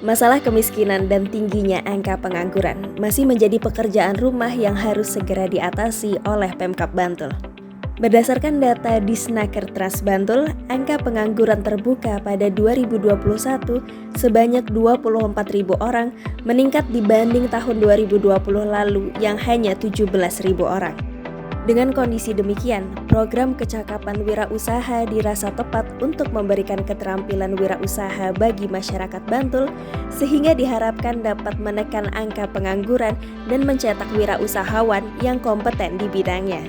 Masalah kemiskinan dan tingginya angka pengangguran masih menjadi pekerjaan rumah yang harus segera diatasi oleh Pemkab Bantul. Berdasarkan data Disnaker Trans Bantul, angka pengangguran terbuka pada 2021 sebanyak 24.000 orang, meningkat dibanding tahun 2020 lalu yang hanya 17.000 orang. Dengan kondisi demikian, program kecakapan wirausaha dirasa tepat untuk memberikan keterampilan wirausaha bagi masyarakat Bantul, sehingga diharapkan dapat menekan angka pengangguran dan mencetak wirausahawan yang kompeten di bidangnya.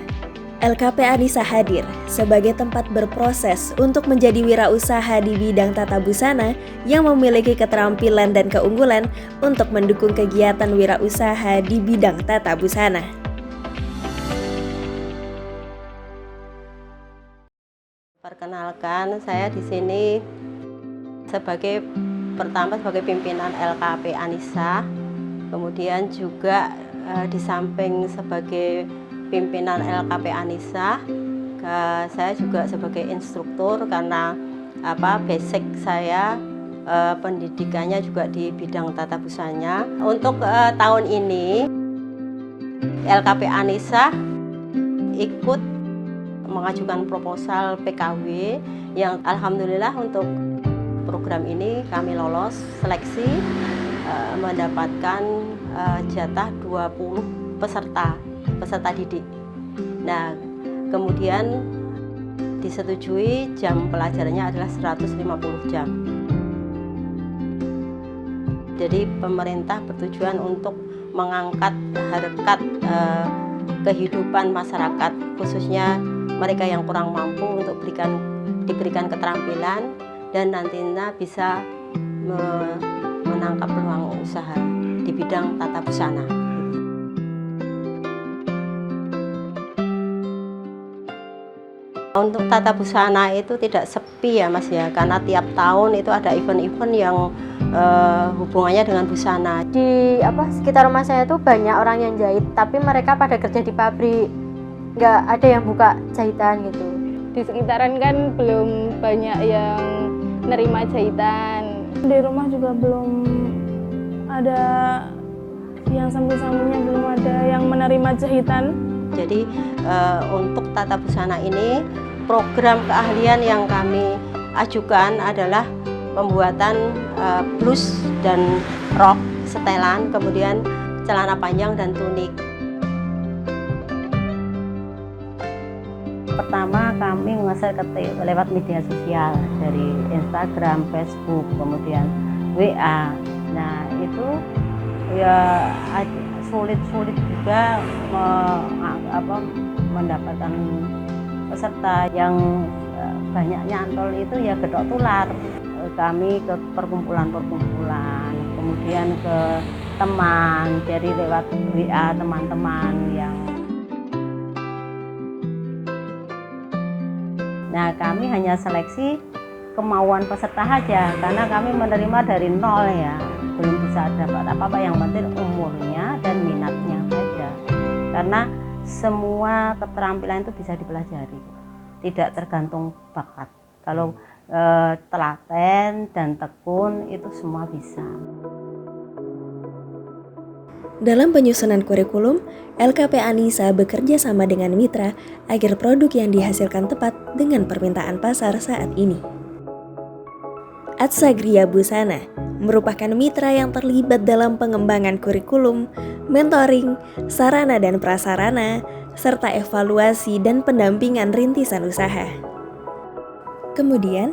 LKP Anissa hadir sebagai tempat berproses untuk menjadi wirausaha di bidang tata busana yang memiliki keterampilan dan keunggulan untuk mendukung kegiatan wirausaha di bidang tata busana. Perkenalkan, saya di sini sebagai pimpinan LKP Anissa, kemudian juga di samping sebagai pimpinan LKP Anissa, saya juga sebagai instruktur karena basic saya pendidikannya juga di bidang tata busana. Untuk tahun ini LKP Anissa ikut mengajukan proposal PKW yang alhamdulillah untuk program ini kami lolos seleksi mendapatkan jatah 20 peserta didik. Nah, kemudian disetujui jam pelajarannya adalah 150 jam. Jadi pemerintah bertujuan untuk mengangkat harkat kehidupan masyarakat, khususnya mereka yang kurang mampu, untuk diberikan keterampilan dan nantinya bisa menangkap peluang usaha di bidang tata busana. Untuk tata busana itu tidak sepi ya Mas ya, karena tiap tahun itu ada event-event yang hubungannya dengan busana. Di sekitar rumah saya tuh banyak orang yang jahit, tapi mereka pada kerja di pabrik, nggak ada yang buka jahitan gitu. Di sekitaran kan belum banyak yang nerima jahitan. Di rumah juga belum ada yang sambil-sambilnya, belum ada yang menerima jahitan. Jadi untuk tata busana ini, program keahlian yang kami ajukan adalah pembuatan blus dan rok setelan, kemudian celana panjang dan tunik. Pertama kami nge-share lewat media sosial dari Instagram, Facebook, kemudian WA. Nah itu ya sulit juga mendapatkan peserta. Yang banyak nyantol itu ya gedok tular. Kami ke perkumpulan, kemudian ke teman, jadi lewat WA teman-teman yang. Nah, kami hanya seleksi kemauan peserta saja, karena kami menerima dari nol ya, belum bisa dapat apa-apa, yang penting umurnya dan minatnya saja. Karena semua keterampilan itu bisa dipelajari, tidak tergantung bakat. Kalau telaten dan tekun itu semua bisa. Dalam penyusunan kurikulum, LKP Anissa bekerja sama dengan mitra agar produk yang dihasilkan tepat dengan permintaan pasar saat ini. Atsagria Busana merupakan mitra yang terlibat dalam pengembangan kurikulum, mentoring, sarana dan prasarana, serta evaluasi dan pendampingan rintisan usaha. Kemudian,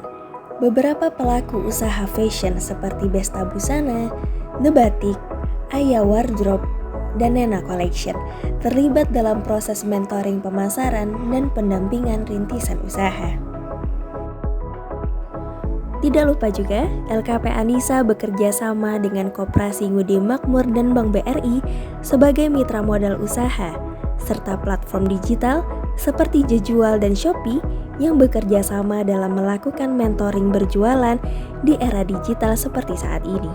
beberapa pelaku usaha fashion seperti Besta Busana, The Batik, Aya Wardrobe, dan Nena Collection terlibat dalam proses mentoring pemasaran dan pendampingan rintisan usaha. Tidak lupa juga, LKP Anissa bekerja sama dengan Koperasi Ngudi Makmur dan Bank BRI sebagai mitra modal usaha, serta platform digital seperti Jejual dan Shopee yang bekerja sama dalam melakukan mentoring berjualan di era digital seperti saat ini.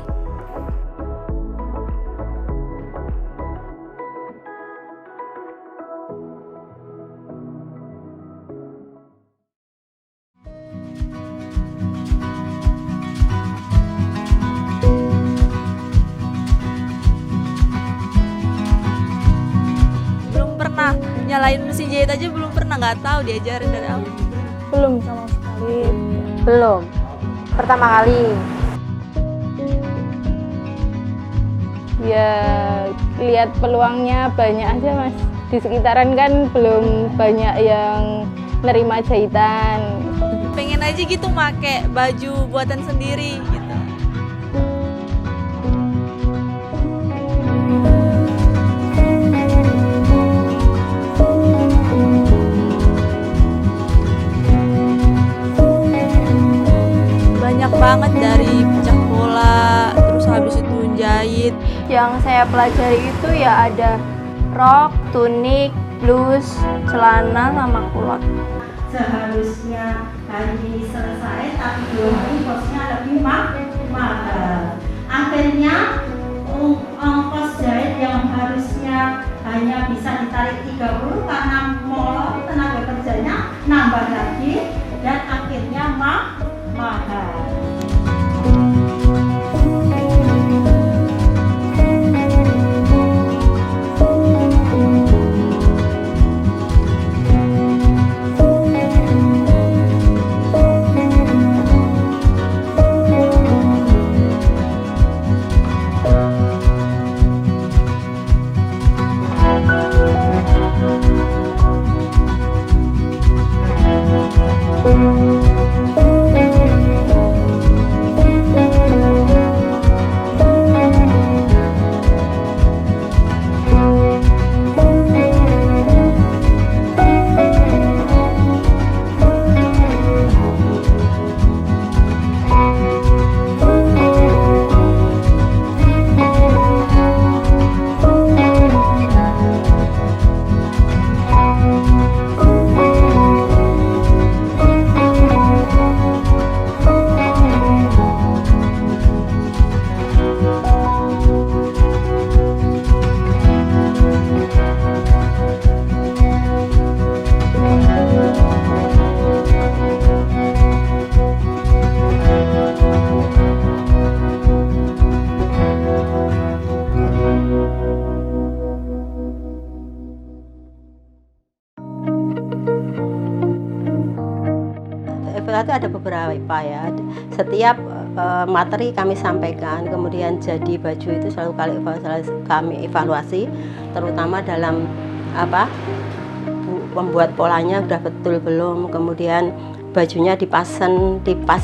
jahit aja belum pernah, nggak tahu diajarin dari awal. Belum sama sekali. Belum. Pertama kali. Ya lihat peluangnya banyak aja Mas. Di sekitaran kan belum banyak yang nerima jahitan. Pengen aja gitu make baju buatan sendiri gitu. Banyak banget dari pecah bola, terus habis itu jahit. Yang saya pelajari itu ya ada rok, tunik, blus, celana, sama kulot. Seharusnya hari ini selesai, tapi belum ongkosnya lebih mahal. Akhirnya ongkos jahit yang harusnya hanya bisa ditarik 30 karena molor tenaga kerjanya nambah lagi dan akhirnya mahal. Itu ada beberapa ya. Setiap materi kami sampaikan, kemudian jadi baju itu selalu kami evaluasi, terutama dalam membuat polanya udah betul belum, kemudian bajunya dipas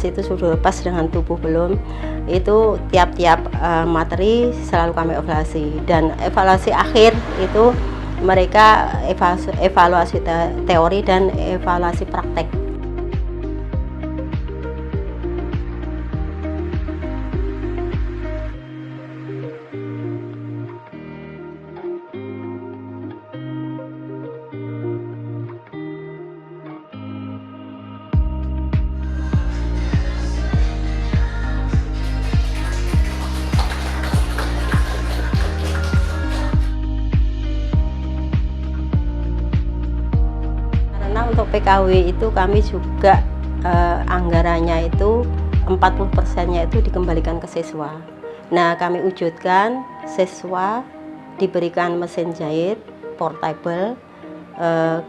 itu sudah pas dengan tubuh belum. Itu tiap-tiap materi selalu kami evaluasi, dan evaluasi akhir itu mereka evaluasi teori dan evaluasi praktek. Karena untuk PKW itu kami juga anggarannya itu 40%-nya itu dikembalikan ke siswa. Nah, kami wujudkan siswa diberikan mesin jahit portable,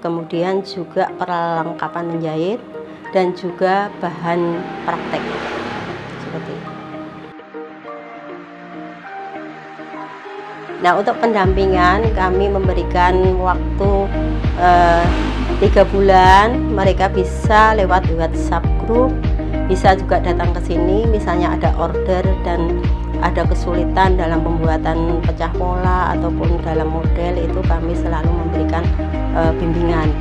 kemudian juga perlengkapan menjahit dan juga bahan praktek seperti itu. Nah, untuk pendampingan kami memberikan waktu 3 bulan, mereka bisa lewat WhatsApp group, bisa juga datang ke sini, misalnya ada order dan ada kesulitan dalam pembuatan pecah pola ataupun dalam model, itu kami selalu memberikan bimbingan.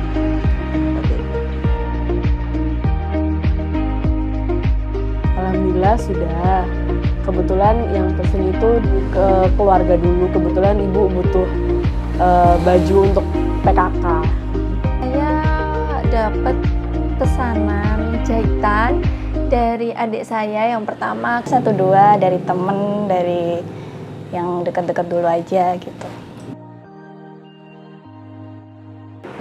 Alhamdulillah sudah. Kebetulan yang pesen itu ke keluarga dulu, kebetulan ibu butuh baju untuk PKK. Saya dapat pesanan jahitan dari adik saya yang pertama, 1-2 dari temen, dari yang dekat-dekat dulu aja gitu.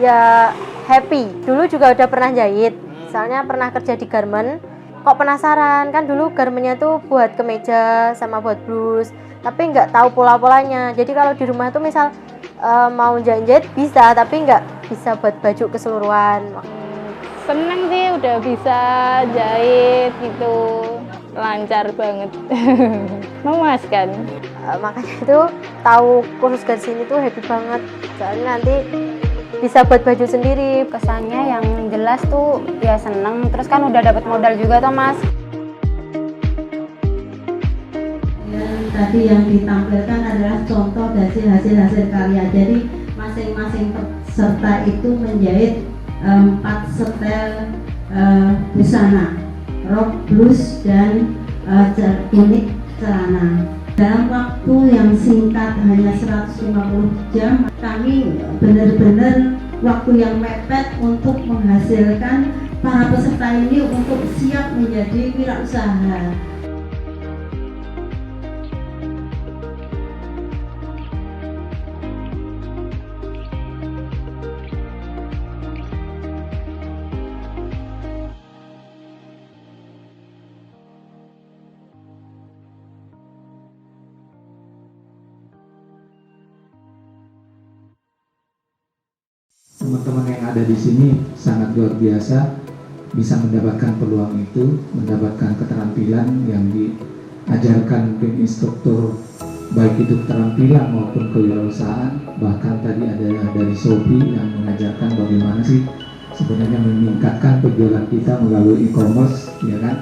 Ya happy. Dulu juga udah pernah jahit. Misalnya pernah kerja di garment. Kok penasaran, kan dulu garmentnya tuh buat kemeja sama buat blus, tapi nggak tahu pola-polanya. Jadi kalau di rumah tuh misal mau jahit bisa, tapi nggak bisa buat baju keseluruhan. Seneng sih udah bisa jahit gitu, lancar banget. Memuaskan. Makanya itu tahu kursus garis ini tuh happy banget, soalnya nanti bisa buat baju sendiri. Kesannya yang jelas tuh ya seneng, terus kan udah dapat modal juga toh Mas. Tadi yang ditampilkan adalah contoh dari hasil karya. Jadi masing-masing peserta itu menjahit 4 setel busana, rok, blus, dan unik celana. Dalam waktu yang singkat, hanya 150 jam, kami benar-benar waktu yang mepet untuk menghasilkan para peserta ini untuk siap menjadi wirausaha. Teman-teman yang ada di sini sangat luar biasa, bisa mendapatkan peluang itu, mendapatkan keterampilan yang diajarkan tim instruktur, baik itu keterampilan maupun kewirausahaan. Bahkan tadi ada dari Sophie yang mengajarkan bagaimana sih sebenarnya meningkatkan penjualan kita melalui e-commerce, ya kan?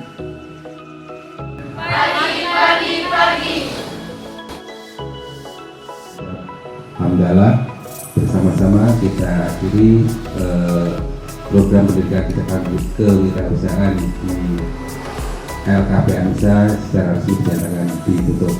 Alhamdulillah, bersama-sama kita akhiri program pendidikan kita lanjut kewirausahaan di LKP ANISA secara resmi dinyatakan ditutup.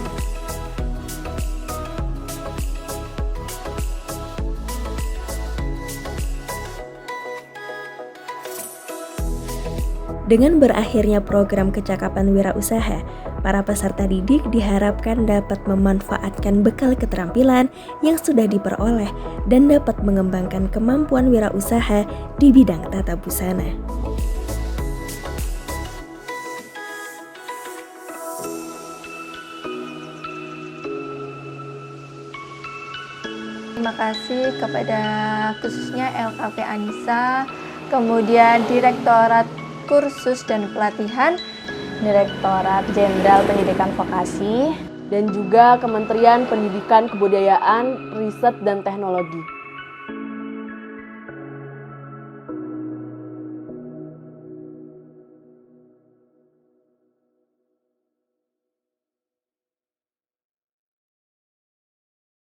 Dengan berakhirnya program kecakapan wirausaha, para peserta didik diharapkan dapat memanfaatkan bekal keterampilan yang sudah diperoleh dan dapat mengembangkan kemampuan wirausaha di bidang tata busana. Terima kasih kepada khususnya LKP ANISA, kemudian Direktorat Kursus dan Pelatihan, Direktorat Jenderal Pendidikan Vokasi, dan juga Kementerian Pendidikan, Kebudayaan, Riset, dan Teknologi.